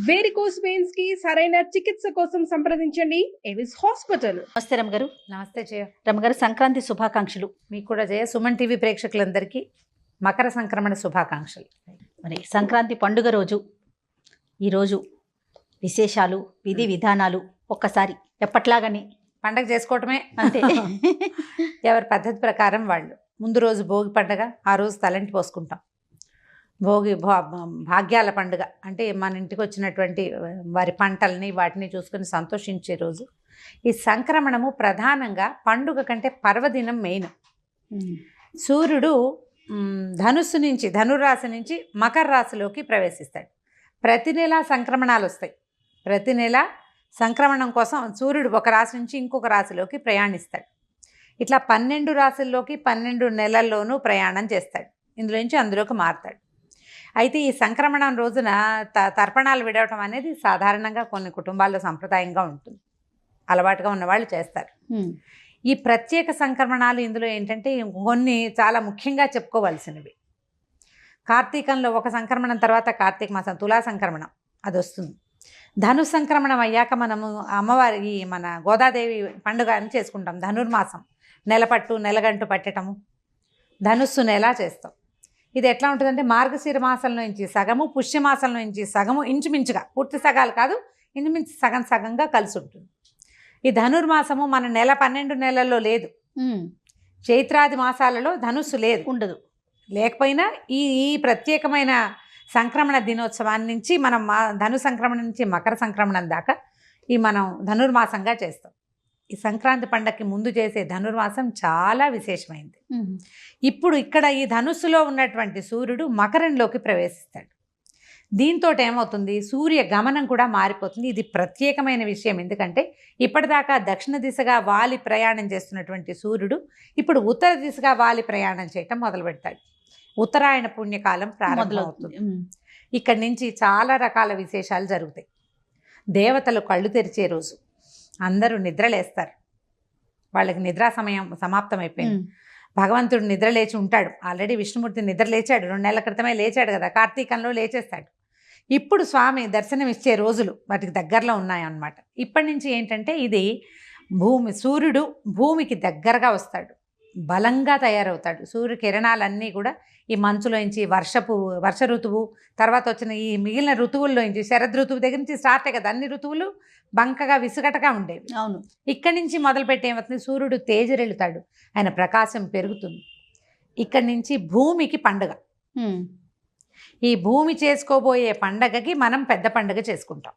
Varicose veins కి సరైన చికిత్స కోసం సంప్రదించండి ఎవిస్ హాస్పిటల్. నమస్తే రమగారు. నమస్తే జయ. రమగారు, సంక్రాంతి శుభాకాంక్షలు. మీకు కూడా జయ. సుమన్ టీవీ ప్రేక్షకులందరికీ మకర సంక్రమణ శుభాకాంక్షలు. మరి సంక్రాంతి పండుగ రోజు, ఈరోజు విశేషాలు, విధి విధానాలు ఒక్కసారి ఎప్పట్లాగానే పండగ చేసుకోవటమే అంతే. ఎవరి పద్ధతి ప్రకారం వాళ్ళు. ముందు రోజు భోగి పండగ, ఆ రోజు తలంటి పోసుకుంటాం. భోగి భాగ్యాల పండుగ అంటే మన ఇంటికి వచ్చినటువంటి వారి పంటల్ని వాటిని చూసుకొని సంతోషించే రోజు. ఈ సంక్రమణము ప్రధానంగా పండుగ కంటే పర్వదినం మెయిన్. సూర్యుడు ధనురాశి నుంచి మకర రాశిలోకి ప్రవేశిస్తాడు. ప్రతి నెల సంక్రమణాలు వస్తాయి. ప్రతి నెల సంక్రమణం కోసం సూర్యుడు ఒక రాశి నుంచి ఇంకొక రాశిలోకి ప్రయాణిస్తాడు. ఇట్లా 12 రాశుల్లోకి 12 నెలల్లోనూ ప్రయాణం చేస్తాడు. ఇందులో నుంచి అందులోకి మారుతాడు. అయితే ఈ సంక్రమణం రోజున తర్పణాలు విడవటం అనేది సాధారణంగా కొన్ని కుటుంబాల్లో సంప్రదాయంగా ఉంటుంది. అలవాటుగా ఉన్నవాళ్ళు చేస్తారు. ఈ ప్రత్యేక సంక్రమణాలు ఇందులో ఏంటంటే కొన్ని చాలా ముఖ్యంగా చెప్పుకోవాల్సినవి. కార్తీకంలో ఒక సంక్రమణం తర్వాత కార్తీక మాసం తులా సంక్రమణం అది వస్తుంది. ధను సంక్రమణం అయ్యాక మనము అమ్మవారి మన గోదాదేవి పండుగ అని చేసుకుంటాం. ధనుర్మాసం నెలపట్టు నెలగంటు పట్టటము, ధనుస్సు నెల చేస్తాం. ఇది ఎట్లా ఉంటుందంటే మార్గశిర మాసంలో నుంచి సగము, పుష్యమాసంలో నుంచి సగము, ఇంచుమించుగా పూర్తి సగాలు కాదు, ఇంచుమించు సగం సగంగా కలిసి ఉంటుంది. ఈ ధనుర్మాసము మన 12 నెలల్లో లేదు. చైత్రాది మాసాలలో ధనుస్సు లేదు, ఉండదు. లేకపోయినా ఈ ఈ ప్రత్యేకమైన సంక్రమణ దినోత్సవాన్ని నుంచి మనం ధను సంక్రమణ నుంచి మకర సంక్రమణం దాకా ఈ మనం ధనుర్మాసంగా చేస్తాం. ఈ సంక్రాంతి పండగకి ముందు చేసే ధనుర్మాసం చాలా విశేషమైంది. ఇప్పుడు ఇక్కడ ఈ ధనుస్సులో ఉన్నటువంటి సూర్యుడు మకరంలోకి ప్రవేశిస్తాడు. దీంతో ఏమవుతుంది, సూర్య గమనం కూడా మారిపోతుంది. ఇది ప్రత్యేకమైన విషయం. ఎందుకంటే ఇప్పటిదాకా దక్షిణ దిశగా వాలి ప్రయాణం చేస్తున్నటువంటి సూర్యుడు ఇప్పుడు ఉత్తర దిశగా వాలి ప్రయాణం చేయటం మొదలు పెడతాడు. ఉత్తరాయణ పుణ్యకాలం ప్రారంభమవుతుంది. ఇక్కడి నుంచి చాలా రకాల విశేషాలు జరుగుతాయి. దేవతలు కళ్ళు తెరిచే రోజు. అందరూ నిద్రలేస్తారు. వాళ్ళకి నిద్రా సమయం సమాప్తం అయిపోయింది. భగవంతుడు నిద్ర లేచి ఉంటాడు. ఆల్రెడీ విష్ణుమూర్తి నిద్ర లేచాడు, 2 నెలల క్రితమే లేచాడు కదా, కార్తీకంలో లేచేస్తాడు. ఇప్పుడు స్వామి దర్శనం ఇచ్చే రోజులు వాటికి దగ్గరలో ఉన్నాయన్నమాట. ఇప్పటి నుంచి ఏంటంటే ఇది సూర్యుడు భూమికి దగ్గరగా వస్తాడు, బలంగా తయారవుతాడు. సూర్య కిరణాలన్నీ కూడా ఈ మంచులోంచి వర్ష ఋతువు తర్వాత వచ్చిన ఈ మిగిలిన ఋతువుల్లోంచి శరద్ ఋతువు దగ్గర నుంచి స్టార్టే కదా, అన్ని ఋతువులు బంకగా విసుగటగా ఉండేవి. అవును. ఇక్కడి నుంచి మొదలుపెట్టి ఏమవుతుంది, సూర్యుడు తేజరెళ్తాడు, ఆయన ప్రకాశం పెరుగుతుంది. ఇక్కడి నుంచి భూమికి పండుగ. ఈ భూమి చేసుకోబోయే పండగకి మనం పెద్ద పండుగ చేసుకుంటాం.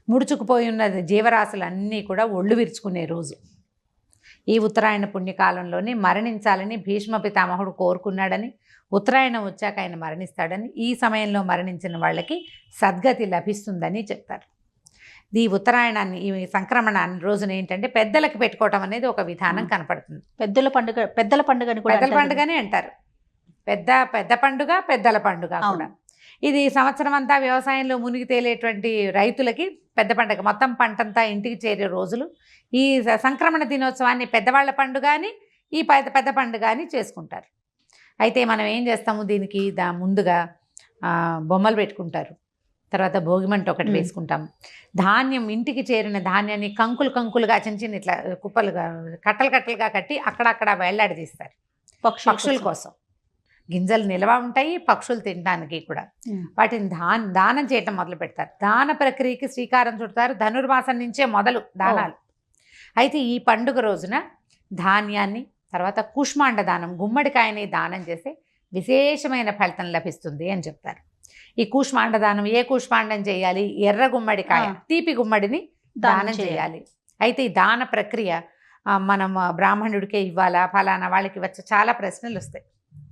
ముడుచుకుపోయి ఉన్న జీవరాశులన్నీ కూడా ఒళ్ళు విరుచుకునే రోజు. ఈ ఉత్తరాయణ పుణ్యకాలంలోనే మరణించాలని భీష్మ పితామహుడు కోరుకున్నాడని, ఉత్తరాయణం వచ్చాక ఆయన మరణిస్తాడని, ఈ సమయంలో మరణించిన వాళ్ళకి సద్గతి లభిస్తుందని చెప్తారు. ఈ ఉత్తరాయణాన్ని, ఈ సంక్రమణాన్ని రోజున ఏంటంటే పెద్దలకి పెట్టుకోవటం అనేది ఒక విధానం కనపడుతుంది. పెద్దల పండుగని కూడా పెద్దల పండుగనే అంటారు. పెద్ద పండుగ, పెద్దల పండుగ కూడా. ఇది సంవత్సరం అంతా వ్యవసాయంలో మునిగి తేలేటువంటి రైతులకి పెద్ద పండుగ. మొత్తం పంటంతా ఇంటికి చేరే రోజులు. ఈ సంక్రమణ దినోత్సవాన్ని పెద్దవాళ్ళ పండుగ అని, ఈ పెద్ద పండుగ అని చేసుకుంటారు. అయితే మనం ఏం చేస్తాము, దీనికి ముందుగా బొమ్మలు పెట్టుకుంటారు. తర్వాత భోగిమంట ఒకటి వేసుకుంటాం. ధాన్యం, ఇంటికి చేరిన ధాన్యాన్ని కంకులుగా చిన్న ఇట్లా కుప్పలుగా కట్టలుగా కట్టి అక్కడక్కడ వేళ్లాడదీస్తారు పక్షుల కోసం. గింజలు నిల్వ ఉంటాయి, పక్షులు తినడానికి కూడా. వాటిని దానం చేయటం మొదలు పెడతారు. దాన ప్రక్రియకి శ్రీకారం చుడతారు. ధనుర్మాసం నుంచే మొదలు దానాలు. అయితే ఈ పండుగ రోజున ధాన్యాన్ని, తర్వాత కూష్మాండ దానం, గుమ్మడికాయని దానం చేస్తే విశేషమైన ఫలితం లభిస్తుంది అని చెప్తారు. ఈ కూష్మాండ దానం ఏ కూష్మాండం చేయాలి, ఎర్ర గుమ్మడికాయ, తీపి గుమ్మడిని దానం చేయాలి. అయితే ఈ దాన ప్రక్రియ మనం బ్రాహ్మణుడికే ఇవ్వాలా, ఫలానా వాళ్ళకి ఇవ్వచ్చు, చాలా ప్రశ్నలు వస్తాయి.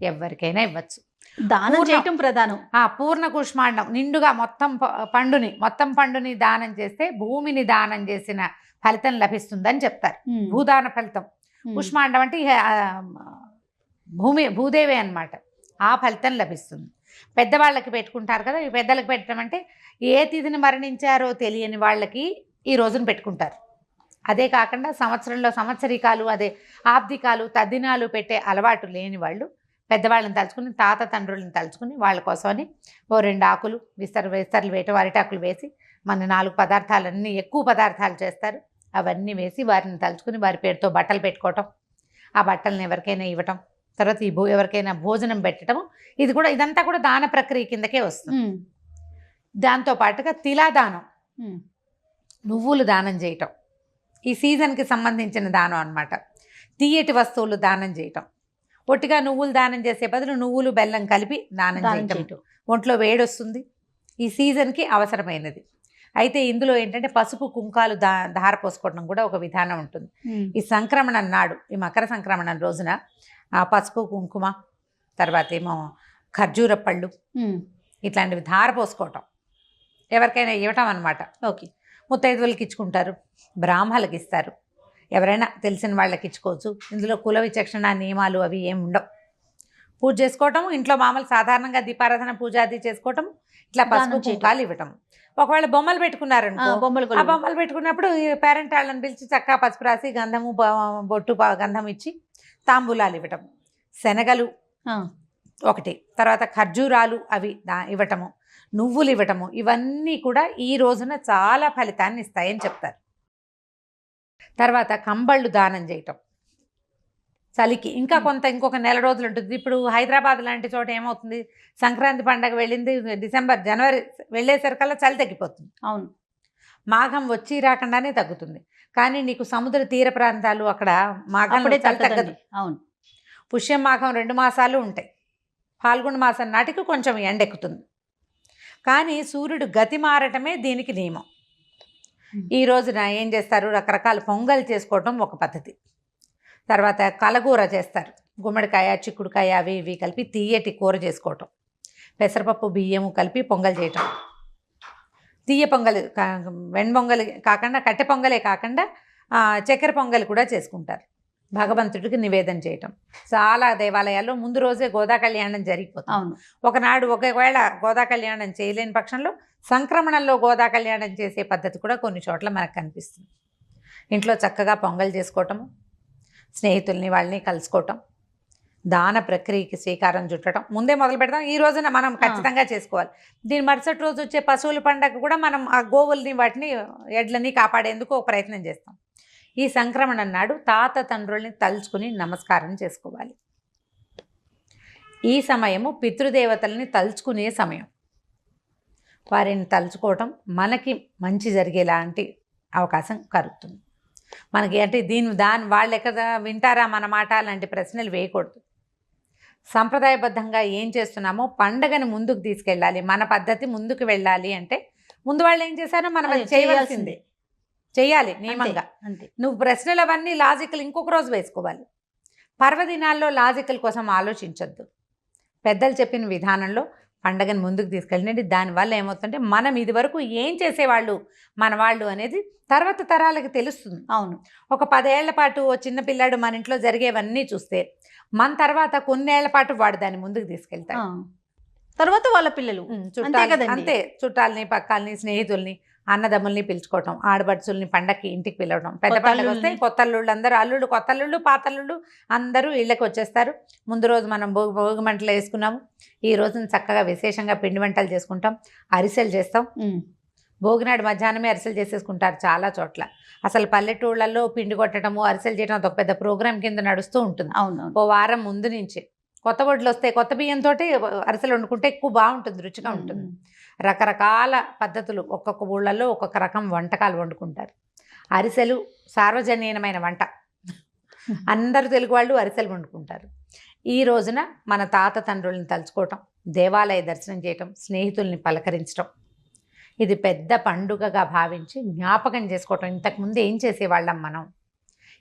ఎవరికైనా ఇవ్వచ్చు. దానం చేయటం ప్రధానం. పూర్ణ కూష్మాండం నిండుగా మొత్తం పండుని దానం చేస్తే భూమిని దానం చేసిన ఫలితం లభిస్తుందని చెప్తారు. భూదాన ఫలితం. కూష్మాండం అంటే భూదేవి అన్నమాట. ఆ ఫలితం లభిస్తుంది. పెద్దవాళ్ళకి పెట్టుకుంటారు కదా. ఈ పెద్దలకు పెట్టడం అంటే ఏ తిథిని మరణించారో తెలియని వాళ్ళకి ఈ రోజున పెట్టుకుంటారు. అదే కాకుండా సంవత్సరంలో సంవత్సరికాలు, అదే ఆబ్దికాలు, తద్దినాలు పెట్టే అలవాటు లేని వాళ్ళు పెద్దవాళ్ళని తలుచుకుని తాత తండ్రులను తలుచుకుని వాళ్ళ కోసమని ఓ 2 ఆకులు విస్తరలు వేయటం, అరిటాకులు వేసి మన 4 పదార్థాలన్నీ ఎక్కువ పదార్థాలు చేస్తారు, అవన్నీ వేసి వారిని తలుచుకుని వారి పేరుతో బట్టలు పెట్టుకోవటం, ఆ బట్టలను ఎవరికైనా ఇవ్వటం, తర్వాత ఎవరికైనా భోజనం పెట్టడం, ఇదంతా కూడా దాన ప్రక్రియ కిందకే వస్తుంది. దాంతో పాటుగా తిలాదానం, నువ్వులు దానం చేయటం, ఈ సీజన్కి సంబంధించిన దానం అన్నమాట. తీయటి వస్తువులు దానం చేయటం, ఒట్టిగా నువ్వులు దానం చేసే బదులు నువ్వులు బెల్లం కలిపి దానం చేయటం. ఒంట్లో వేడొస్తుంది, ఈ సీజన్కి అవసరమైనది. అయితే ఇందులో ఏంటంటే పసుపు కుంకాలు ధార పోసుకోవడం కూడా ఒక విధానం ఉంటుంది. ఈ సంక్రమణం నాడు, ఈ మకర సంక్రమణం రోజున ఆ పసుపు కుంకుమ, తర్వాత ఏమో ఖర్జూర పళ్ళు ఇట్లాంటివి ధార పోసుకోవటం, ఎవరికైనా ఇవ్వటం అన్నమాట. ఓకే. ముత్తైదువులకి ఇచ్చుకుంటారు, బ్రాహ్మణులకి ఇస్తారు, ఎవరైనా తెలిసిన వాళ్ళకి ఇచ్చుకోవచ్చు. ఇందులో కుల విచక్షణ నియమాలు అవి ఏమి ఉండవు. పూజ చేసుకోవటం, ఇంట్లో మామూలు సాధారణంగా దీపారాధన పూజ అది చేసుకోవటం, ఇట్లా పసుపు కుంకాలు ఇవ్వటం. ఒకవేళ బొమ్మలు పెట్టుకున్నారనుకో, ఆ బొమ్మలు పెట్టుకున్నప్పుడు పేరెంట్ వాళ్ళని పిలిచి చక్కగా పసుపు రాసి గంధము బొట్టు గంధం ఇచ్చి తాంబూలాలు ఇవ్వటం. శనగలు ఒకటి, తర్వాత ఖర్జూరాలు అవి ఇవ్వటము, నువ్వులు ఇవ్వటము, ఇవన్నీ కూడా ఈ రోజున చాలా ఫలితాన్ని ఇస్తాయని చెప్తారు. తర్వాత కంబళ్ళు దానం చేయటం చలికి ఇంకా ఇంకొక నెల రోజులు ఉంటుంది. ఇప్పుడు హైదరాబాద్ లాంటి చోట ఏమవుతుంది, సంక్రాంతి పండగ వెళ్ళింది డిసెంబర్ జనవరి వెళ్ళేసరికల్లా చలి తగ్గిపోతుంది. అవును, మాఘం వచ్చి రాకుండానే తగ్గుతుంది. కానీ నీకు సముద్ర తీర ప్రాంతాలు అక్కడ మాఘం చలి తగ్గదు. అవును, పుష్యం మాఘం 2 మాసాలు ఉంటాయి. ఫాల్గుణ మాసం నాటికి కొంచెం ఎండెక్కుతుంది. కానీ సూర్యుడు గతి మారటమే దీనికి నియమం. ఈ రోజున ఏం చేస్తారు, రకరకాల పొంగల్ చేసుకోవటం ఒక పద్ధతి. తర్వాత కలగూర చేస్తారు, గుమ్మడికాయ చిక్కుడుకాయ అవి ఇవి కలిపి తీయటి కూర చేసుకోవటం, పెసరపప్పు బియ్యము కలిపి పొంగల్ చేయటం. తీయ పొంగల్ వెణ్పొంగలి కాకుండా కట్టె పొంగలే కాకుండా చక్కెర పొంగలి కూడా చేసుకుంటారు. భగవంతుడికి నివేదన చేయటం. చాలా దేవాలయాల్లో ముందు రోజే గోదా కళ్యాణం జరిగిపోతుంది. ఒకనాడు ఒకవేళ గోదా కళ్యాణం చేయలేని పక్షంలో సంక్రమణంలో గోదా కళ్యాణం చేసే పద్ధతి కూడా కొన్ని చోట్ల మనకు కనిపిస్తుంది. ఇంట్లో చక్కగా పొంగల్ చేసుకోవటము, స్నేహితుల్ని వాళ్ళని కలుసుకోవటం, దాన ప్రక్రియకి శ్రీకారం చుట్టడం ముందే మొదలు పెడతాం. ఈ రోజున మనం ఖచ్చితంగా చేసుకోవాలి. దీని మరుసటి రోజు వచ్చే పశువుల పండగ కూడా మనం ఆ గోవుల్ని వాటిని ఎడ్లని కాపాడేందుకు ఒక ప్రయత్నం చేస్తాం. ఈ సంక్రమణం నాడు తాత తండ్రుల్ని తలుచుకుని నమస్కారం చేసుకోవాలి. ఈ సమయము పితృదేవతల్ని తలుచుకునే సమయం. వారిని తలుచుకోవటం మనకి మంచి జరిగేలాంటి అవకాశం కలుగుతుంది. మనకి అంటే వాళ్ళు ఎక్కడ వింటారా మన మాట అలాంటి ప్రశ్నలు వేయకూడదు. సంప్రదాయబద్ధంగా ఏం చేస్తున్నామో పండగని ముందుకు తీసుకెళ్ళాలి, మన పద్ధతి ముందుకు వెళ్ళాలి అంటే ముందు వాళ్ళు ఏం చేశారో మనం చేయవలసిందే, చెయ్యాలి నియమంగా. నువ్వు ప్రశ్నలు అవన్నీ లాజికల్ ఇంకొక రోజు వేసుకోవాలి. పర్వదినాల్లో లాజికల్ కోసం ఆలోచించొద్దు. పెద్దలు చెప్పిన విధానంలో పండగను ముందుకు తీసుకెళ్ళండి. దానివల్ల ఏమవుతుందంటే మనం ఇది వరకు ఏం చేసేవాళ్ళు మన వాళ్ళు అనేది తర్వాత తరాలకి తెలుస్తుంది. అవును, ఒక 10 ఏళ్ల పాటు ఓ చిన్న పిల్లాడు మన ఇంట్లో జరిగేవన్నీ చూస్తే మన తర్వాత కొన్నేళ్ల పాటు వాడు దాన్ని ముందుకు తీసుకెళ్తాడు. తర్వాత వాళ్ళ పిల్లలు అంతే, చుట్టాలని పక్కాలని స్నేహితుల్ని అన్నదమ్ముల్ని పిలుచుకోవటం, ఆడబడుచుల్ని పండక్కి ఇంటికి పిలవడం. పెద్ద పండుగ వస్తే కొత్తల్లుళ్ళు అందరూ అల్లుళ్ళు కొత్తల్లుళ్ళు పాతల్లుళ్ళు అందరూ ఇళ్ళకి వచ్చేస్తారు. ముందు రోజు మనం భోగి మంటలు వేసుకున్నాము. ఈ రోజున చక్కగా విశేషంగా పిండి వంటలు చేసుకుంటాం, అరిసెలు చేస్తాం. భోగినాడు మధ్యాహ్నమే అరిసెలు చేసేసుకుంటారు చాలా చోట్ల. అసలు పల్లెటూళ్ళల్లో పిండి కొట్టడము అరిసెలు చేయడం అదొక పెద్ద ప్రోగ్రాం కింద నడుస్తూ ఉంటుంది. ఓ వారం ముందు నుంచి కొత్త వడ్లు వస్తే కొత్త బియ్యంతో అరిసెలు వండుకుంటే ఎక్కువ బాగుంటుంది, రుచిగా ఉంటుంది. రకరకాల పద్ధతులు, ఒక్కొక్క ఊళ్ళల్లో ఒక్కొక్క రకం వంటకాలు వండుకుంటారు. అరిసెలు సార్వజనీయమైన వంట, అందరూ తెలుగు వాళ్ళు అరిసెలు వండుకుంటారు. ఈ రోజున మన తాత తండ్రుల్ని తలుచుకోవటం, దేవాలయ దర్శనం చేయటం, స్నేహితుల్ని పలకరించడం, ఇది పెద్ద పండుగగా భావించి జ్ఞాపకం చేసుకోవటం. ఇంతకుముందు ఏం చేసేవాళ్ళం మనం,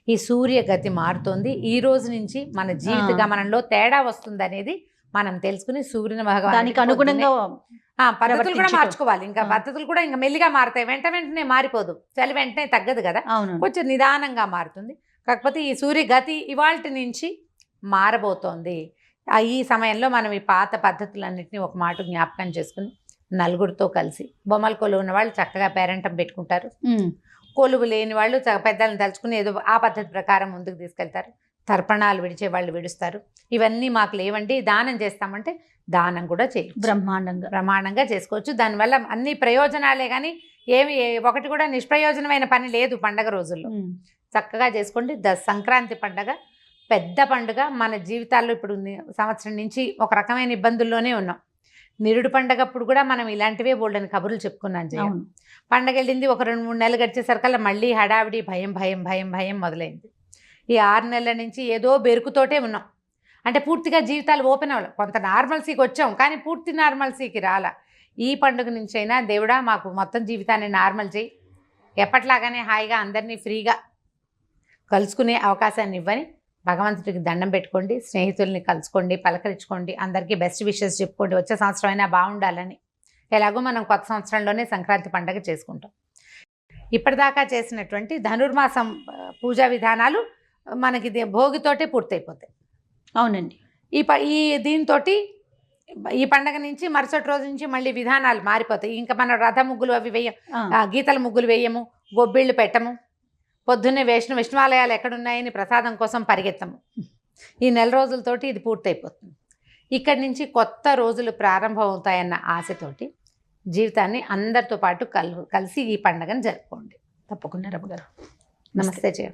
ఈ సూర్య గతి మారుతోంది, ఈ రోజు నుంచి మన జీవిత గమనంలో తేడా వస్తుంది అనేది మనం తెలుసుకుని సూర్యుని దానికి అనుగుణంగా పద్ధతులు కూడా మార్చుకోవాలి. ఇంకా పద్ధతులు కూడా ఇంకా మెల్లిగా మారుతాయి, వెంటనే మారిపోదు. చలి వెంటనే తగ్గదు కదా, కొంచెం నిదానంగా మారుతుంది. కాకపోతే ఈ సూర్య గతి ఇవాల్టి నుంచి మారబోతోంది. ఈ సమయంలో మనం ఈ పాత పద్ధతులన్నింటినీ ఒక మాట జ్ఞాపకం చేసుకుని నలుగురితో కలిసి, బొమ్మల కొలువు ఉన్న వాళ్ళు చక్కగా పేరంటం పెట్టుకుంటారు, కొలువు లేని వాళ్ళు పెద్దలను తలుచుకుని ఏదో ఆ పద్ధతి ప్రకారం ముందుకు తీసుకెళ్తారు. తర్పణాలు విడిచే వాళ్ళు విడుస్తారు. ఇవన్నీ మాకు లేవండి, దానం చేస్తామంటే దానం కూడా చేయొచ్చు, బ్రహ్మాండంగా చేసుకోవచ్చు. దానివల్ల అన్ని ప్రయోజనాలే కానీ ఒకటి కూడా నిష్ప్రయోజనమైన పని లేదు. పండగ రోజుల్లో చక్కగా చేసుకోండి. సంక్రాంతి పండగ పెద్ద పండుగ. మన జీవితాల్లో ఇప్పుడు సంవత్సరం నుంచి ఒక రకమైన ఇబ్బందుల్లోనే ఉన్నాం. నిరుడు పండగప్పుడు కూడా మనం ఇలాంటివే బోల్డని కబుర్లు చెప్పుకున్నాం. పండగ వెళ్ళింది, ఒక 2-3 నెలలు గడిచేసరికల్లా మళ్ళీ హడావిడి భయం మొదలైంది. ఈ 6 నెలల నుంచి ఏదో బెరుకుతోటే ఉన్నాం. అంటే పూర్తిగా జీవితాలు ఓపెన్ అవ్వాలి. కొంత నార్మల్సీకి వచ్చాం కానీ పూర్తి నార్మల్సీకి రాలా. ఈ పండుగ నుంచి అయినా దేవుడా మాకు మొత్తం జీవితాన్ని నార్మల్ చేయి, ఎప్పట్లాగానే హాయిగా అందరినీ ఫ్రీగా కలుసుకునే అవకాశాన్ని ఇవ్వని భగవంతుడికి దండం పెట్టుకోండి. స్నేహితుల్ని కలుసుకోండి, పలకరించుకోండి, అందరికీ బెస్ట్ విషెస్ చెప్పుకోండి. వచ్చే సంవత్సరం అయినా బాగుండాలని. ఎలాగో మనం కొత్త సంవత్సరంలోనే సంక్రాంతి పండుగ చేసుకుంటాం. ఇప్పటిదాకా చేసినటువంటి ధనుర్మాసం పూజా విధానాలు మనకి భోగితోటే పూర్తయిపోతాయి. అవునండి. ఈ దీంతో ఈ పండగ నుంచి మరుసటి రోజు నుంచి మళ్ళీ విధానాలు మారిపోతాయి. ఇంకా మనం రథ ముగ్గులు అవి గీతల ముగ్గులు వేయము, గొబ్బిళ్ళు పెట్టము, పొద్దున్నే విష్ణువాలయాలు ఎక్కడున్నాయని ప్రసాదం కోసం పరిగెత్తము. ఈ నెల రోజులతోటి ఇది పూర్తయిపోతుంది. ఇక్కడి నుంచి కొత్త రోజులు ప్రారంభం అవుతాయన్న ఆశతోటి జీవితాన్ని అందరితో పాటు కలిసి ఈ పండుగను జరుపుకోండి. తప్పకుండా రమ్మ గారు. నమస్తే జయ.